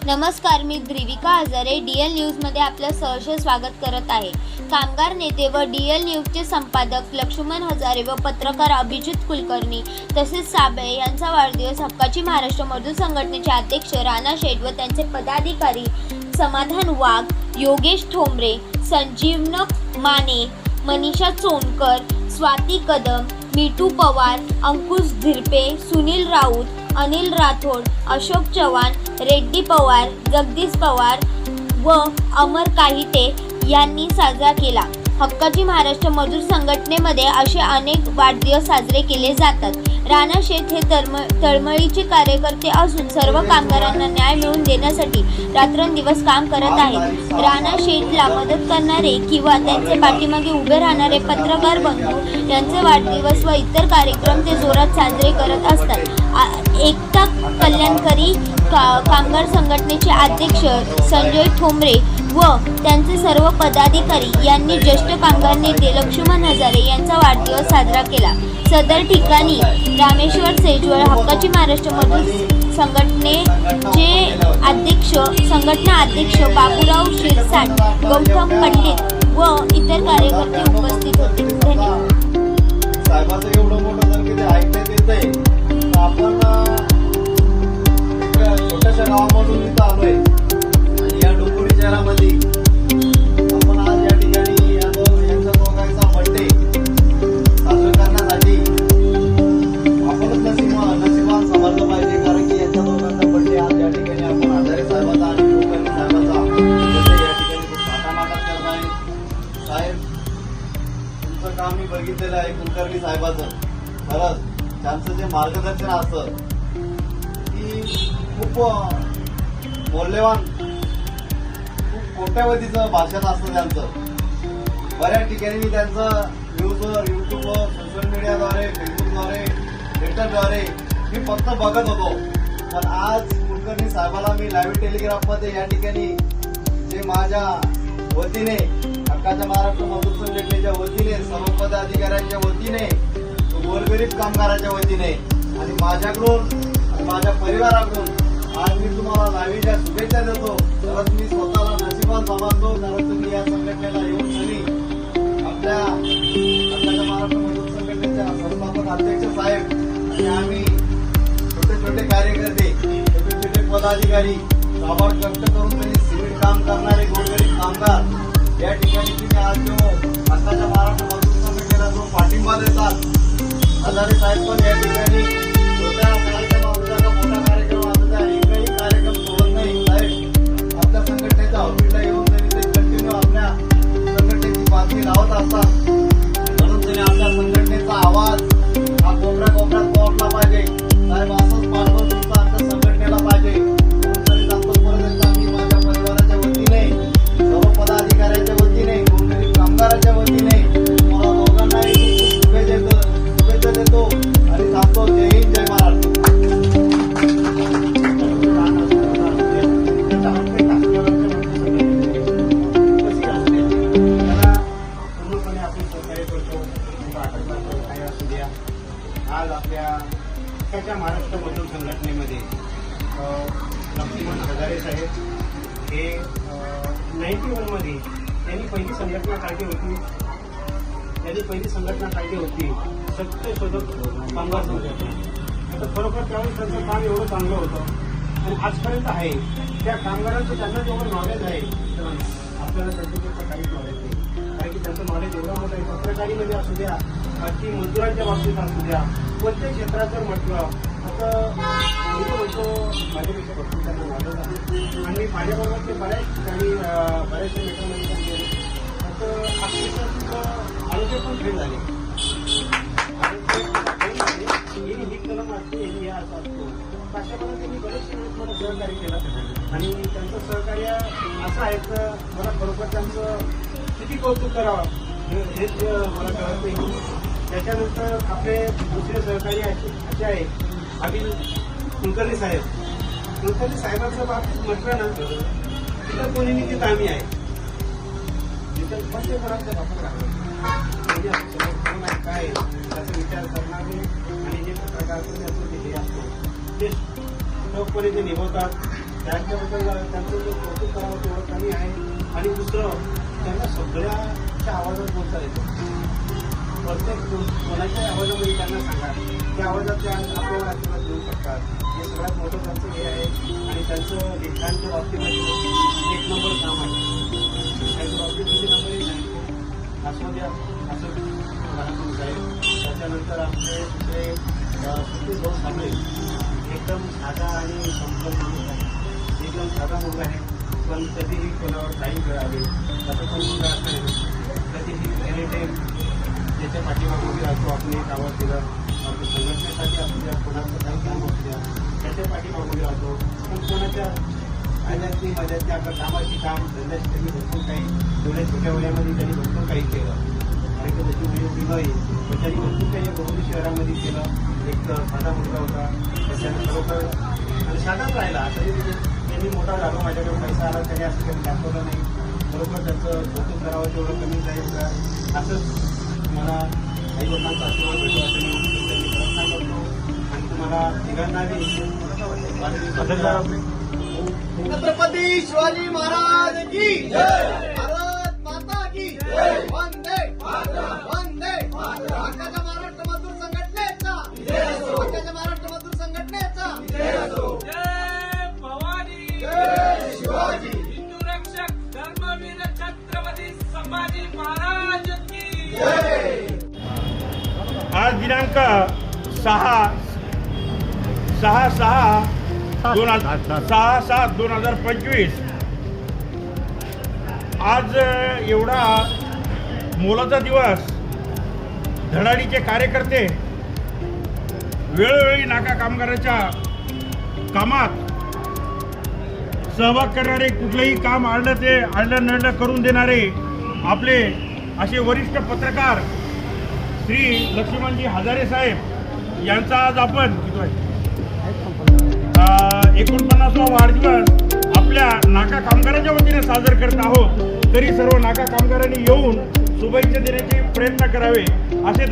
नमस्कार, मी द्रिविका हजारे डीएल न्यूजमध्ये आपलं सहर्ष स्वागत करत आहे। कामगार नेते व डीएल न्यूजचे संपादक लक्ष्मण हजारे व पत्रकार अभिजित कुलकर्णी तसेच साबळे यांचा वाढदिवस हक्काची महाराष्ट्र मजदूर संघटनेचे अध्यक्ष राणा शेठ व त्यांचे पदाधिकारी समाधान वाघ, योगेश ठोंबरे, संजीवनक माने, मनीषा चोनकर, स्वाती कदम, मीठू पवार, अंकुश धिरपे, सुनील राऊत, अनिल राठोड, अशोक चव्हाण, रेड्डी पवार, जगदीश पवार व अमर काहिते यांनी साजरा केला। हक्काची महाराष्ट्र मजदूर संघटनेमध्ये असे अनेक वाढदिवस साजरे केले जातात। राणा शेठ हे तळमळीचे कार्यकर्ते असून सर्व कामगारांना न्याय मिळवून देण्यासाठी रात्रंदिवस काम करत आहेत। राणा शेठला मदत करणारे किंवा त्यांचे पाठीमागे उभे राहणारे पत्रकार बंधू यांचे वाढदिवस व इतर कार्यक्रम ते जोरात साजरे करत असतात। एकता कल्याणकारी कामगार संघटनेचे अध्यक्ष संजय ठोंबरे व त्यांचे सर्व पदाधिकारी यांनी ज्येष्ठ कामगार नेते लक्ष्मण हजारे यांचा वाढदिवस साजरा केला। सदर ठिकाणी रामेश्वर सेजवळ हक्काची महाराष्ट्र मजदूर संघटनेचे संघटना अध्यक्ष बाबूराव शिरसाट, गौतम पंडित व इतर कार्यकर्ते उपस्थित होते। धन्यवाद। साहेबाचं एवढं मोठं जर किती ऐकण्यात येतंय तर आपण छोट्याशा गावामधून इथं आलोय आणि या डोंबिवली शहरामध्ये आपण आज या ठिकाणी यांच्या दोघांचा बर्थडे साजरा करण्यासाठी आपणच नशिबान समजलं पाहिजे, कारण की यांच्या दोघांचा बर्थडे आज या ठिकाणी आपण हजारे साहेबाचा आणि कुलकर्णी साहेबाचा या ठिकाणी खूप थाटामाटात करत आहे। साहेब, तुमचं काम मी बघितलेलं आहे कुलकर्णी साहेबाचं। खरंच त्यांचं जे मार्गदर्शन असतं की खूप मौल्यवान, खूप कोट्यावधीचं भाषण असतं त्यांचं। बऱ्याच ठिकाणी मी त्यांचं न्यूजवर, युट्यूबवर, सोशल मीडियाद्वारे, फेसबुकद्वारे, ट्विटरद्वारे मी फक्त बघत होतो, पण आज कुलकर्णी साहेबाला मी लाईव्ह टेलिग्राफमध्ये या ठिकाणी जे माझ्या वतीने, हक्काच्या महाराष्ट्र मजदूर संघटनेच्या वतीने, सर्व पदाधिकाऱ्यांच्या वतीने, गोरगरीब कामगारांच्या वतीने आणि माझ्याकडून आणि माझ्या परिवाराकडून आज मी तुम्हाला लाईव्हच्या शुभेच्छा देतो। खरंच मी स्वतःला नशिबान समजतो, कारण तुम्ही या संघटनेला येऊन सनी आपल्या हक्काच्या महाराष्ट्र मजदूर संघटनेच्या संस्थापक अध्यक्ष साहेब आणि आम्ही छोटे छोटे कार्यकर्ते, छोटे छोटे पदाधिकारी, साबार कष्ट करून त्यांनी सिमेंट काम करणारे गोरगरीब कामगार या ठिकाणी तुम्ही आज जो हक्काच्या महाराष्ट्र मजदूर संघटनेला जो पाठिंबा देतात, हजारे साहेब पण या ठिकाणी छोट्या कार्यक्रम असू द्या, मोठा कार्यक्रम असू द्या, एकही कार्यक्रम सोडत नाही। साहेब आपल्या संघटनेच्या ऑफिसला येऊन त्यांनी ते कंटिन्यू आपल्या संघटनेची बातमी लावत असतात, म्हणून त्यांनी आपल्या संघटनेचा आवाज हा कोपऱ्या कोपऱ्यात पोहोचला पाहिजे। साहेब असंच पाठबळ तुमचा आमच्या संघटनेला पाहिजे, म्हणून तरी आतापर्यंत आम्ही माझ्या परिवाराच्या वतीने, सर्व पदाधिकाऱ्यांच्या वतीने, गोरगरीब कामगारांच्या वतीने तुम्हाला दोघांनाही शुभेच्छा देतो आणि सांगतो जय हिंद, जय महाराष्ट्र। पूर्णपणे आपण सहकार्य करतो। काय असू द्या, आज आपल्या हक्काच्या महाराष्ट्र मजदूर संघटनेमध्ये लक्ष्मण हजारे साहेब हे 91 मध्ये त्यांनी पहिली संघटना काढली होती। सत्यशोधक कामगार संघटना। आता खरोखर त्यावेळेस त्यांचं काम एवढं चांगलं होतं आणि आजपर्यंत आहे। त्या कामगारांचं त्यांना जेवढं नॉलेज आहे आपल्याला त्यांच्यापेक्षा काहीच नॉलेज नाही, कारण की त्यांचं नॉलेज एवढं मोठं आहे। पत्रकारीमध्ये असू द्या की मजुरांच्या बाबतीत असू द्या, कोणत्याही क्षेत्रात जर म्हटलं तर म्हणतो माझ्यापेक्षा भरपूर त्यांना नॉलेज आहे आणि माझ्याबरोबर ते बऱ्याच ठिकाणी बऱ्याचशा मीटिंगमध्ये पण गेले, तर अक्षरशः आरोग्य पण फेल झाले। ही कलम असते, हे असं असतो, अशाप्रमाणे त्यांनी बरेचसे मला सहकार्य केलं आणि त्यांचं सहकार्य असं आहे तर मला खरोखर त्यांचं किती कौतुक करावं हेच मला कळत नाही। त्याच्यानंतर आपले दुसरे सहकारी असे आहे अनिल कुलकर्णी साहेब। कुलकर्णी साहेबांच्या बाबतीत म्हटलं ना तिथं कोणी तिथे आम्ही आहे, तिथं पण ते घरात म्हणजे काय त्याचा विचार करणारे आणि जे पत्रकार असतो ते असतो ते ठोकपणे ते निभवतात। त्याच्याबद्दल त्यांचं जो कौतुक करावं तेवढं कमी आहे. आणि दुसरं, त्यांना सगळ्याच्या आवाजात बोलता येतं. प्रत्येक कोणाच्याही आवाजामध्ये त्यांना सांगा, त्या आवाजात त्या आपल्याला आशीर्वाद देऊ शकतात. हे सगळ्यात मोठं त्यांचं हे आहे. आणि त्यांचं लेखनाच्या बाबतीमध्ये एक नंबर काम आहे. त्यांच्या बाबतीत म्हणजे नंबर एक आहे. असं द्या असं लहान जाईल. त्याच्यानंतर आमचे दुसरे सुखी भाऊ साबळे एकदम साधा आणि संपन्न माणूस आहे. एकदम साधा मुलगा आहे, पण कधीही कोणावर काही वेळ आले त्याचा पण मुलगा असेल कधीही एनीटाईम त्याच्या पाठीमागे उभी राहतो. आपण एक आवाज दिला आपल्या संघटनेसाठी आपल्या कोणाचं काही काम असू द्या त्याच्या पाठीमागे उभी राहतो. पण कोणाच्या आल्यातली माझ्यातली आपल्या कामाची काम धंद्याची त्यांनी भरपूर काही तेवढ्या छोट्या वयामध्ये त्यांनी भरपूर काही केलं. आणि त्याची मुली उभी नाही पण त्यांनी भरपूर काही बोरवली शहरामध्ये केलं. एक साधा मुलगा होता, त्याच्यानं खरोखर आणि साधाच राहिला. तरी त्यांनी मोठा झालो, माझ्याकडे पैसा आला त्याने असं काही दाखवलं नाही. खरोखर त्याचं कौतुक करावं तेवढं कमी जाईल का असंच मला काही लोकांचा आशीर्वाद भेटतो असं मी त्यांनी प्रयत्न करतो. आणि तुम्हाला तिघांनाही छत्रपती शिवाजी महाराज की जय, भारत माता की जय, वंदे वंदे हक्काच्या महाराष्ट्र मजदूर संघटनेचा, हक्काच्या महाराष्ट्र मजदूर संघटनेचा जय भवानी, जय शिवाजी, हिंदू रक्षक धर्मवीर छत्रपती संभाजी महाराज की जय. आज दिनांक 6/6/2025 आज एवढा मोलाचा दिवस. धडाडीचे कार्यकर्ते वेळोवेळी नाका कामगाराच्या कामात सहभाग करणारे, कुठलंही काम आडलं नडलं करून देणारे आपले असे वरिष्ठ पत्रकार श्री लक्ष्मणजी हजारे साहेब यांचा आज आपण 49वा वाढदिवस आपल्या नाका कामगारांच्या वतीने साजरा करत आहोत. तरी सर्व नाका कामगारांनी येऊन शुभेच्छा देण्याचे प्रयत्न करावे असे